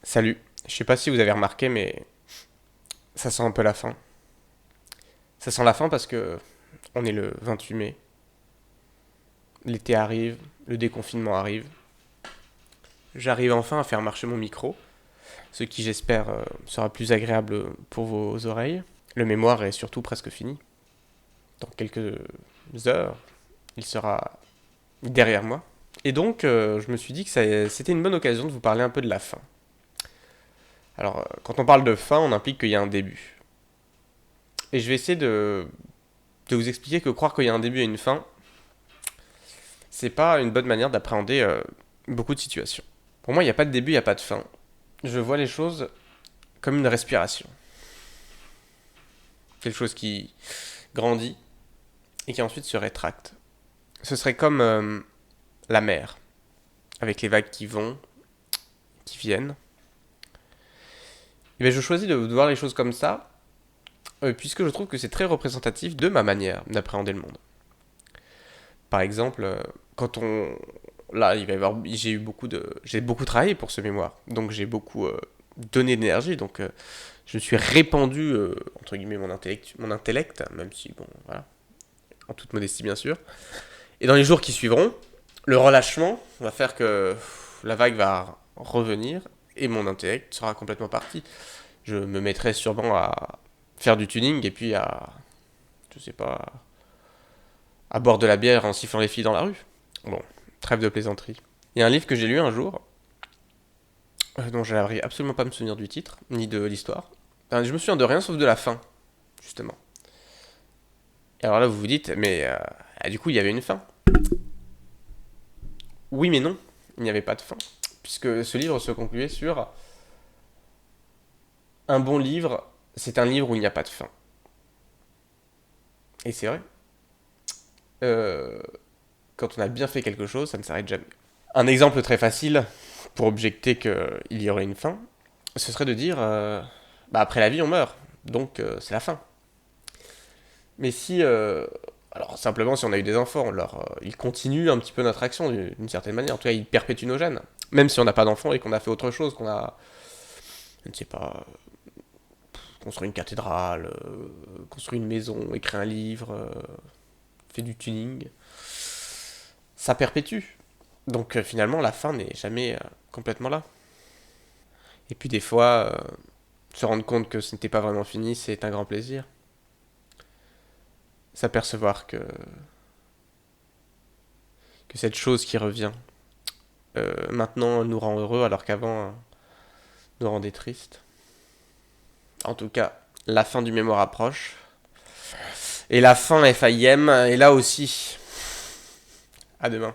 Salut, je sais pas si vous avez remarqué, mais ça sent un peu la fin. Ça sent la fin parce que on est le 28 mai, l'été arrive, le déconfinement arrive. J'arrive enfin à faire marcher mon micro, ce qui j'espère sera plus agréable pour vos oreilles. Le mémoire est surtout presque fini. Dans quelques heures, il sera derrière moi. Et donc, je me suis dit que c'était une bonne occasion de vous parler un peu de la fin. Alors, quand on parle de fin, on implique qu'il y a un début. Et je vais essayer de vous expliquer que croire qu'il y a un début et une fin, c'est pas une bonne manière d'appréhender beaucoup de situations. Pour moi, il n'y a pas de début, il n'y a pas de fin. Je vois les choses comme une respiration. Quelque chose qui grandit et qui ensuite se rétracte. Ce serait comme la mer, avec les vagues qui vont, qui viennent. Et bien, je choisis de voir les choses comme ça, puisque je trouve que c'est très représentatif de ma manière d'appréhender le monde. Par exemple, quand on... Là, j'ai beaucoup travaillé pour ce mémoire, donc j'ai beaucoup donné d'énergie, donc je me suis répandu, entre guillemets, mon intellect, même si, bon, voilà, en toute modestie, bien sûr. Et dans les jours qui suivront, le relâchement va faire que la vague va revenir et mon intellect sera complètement parti. Je me mettrai sûrement à faire du tuning et puis je sais pas, à boire de la bière en sifflant les filles dans la rue. Bon, trêve de plaisanterie. Il y a un livre que j'ai lu un jour, dont j'arrive absolument pas à me souvenir du titre, ni de l'histoire. Enfin, je me souviens de rien sauf de la fin, justement. Et alors là, vous vous dites, mais du coup, il y avait une fin. Oui, mais non, il n'y avait pas de fin. Puisque ce livre se concluait sur un bon livre, c'est un livre où il n'y a pas de fin. Et c'est vrai. Euh, Quand on a bien fait quelque chose, ça ne s'arrête jamais. Un exemple très facile pour objecter qu'il y aurait une fin, ce serait de dire bah après la vie on meurt, donc c'est la fin. Mais si alors simplement si on a eu des enfants, ils continuent un petit peu notre action d'une certaine manière. En tout cas, ils perpétuent nos gènes. Même si on n'a pas d'enfants et qu'on a fait autre chose, qu'on a, je ne sais pas, construit une cathédrale, construit une maison, écrit un livre, fait du tuning, ça perpétue. Donc finalement, la fin n'est jamais complètement là. Et puis des fois, se rendre compte que ce n'était pas vraiment fini, c'est un grand plaisir. S'apercevoir que cette chose qui revient maintenant nous rend heureux alors qu'avant nous rendait triste. En tout cas, la fin du mémoire approche. Et la fin FIM est là aussi. À demain.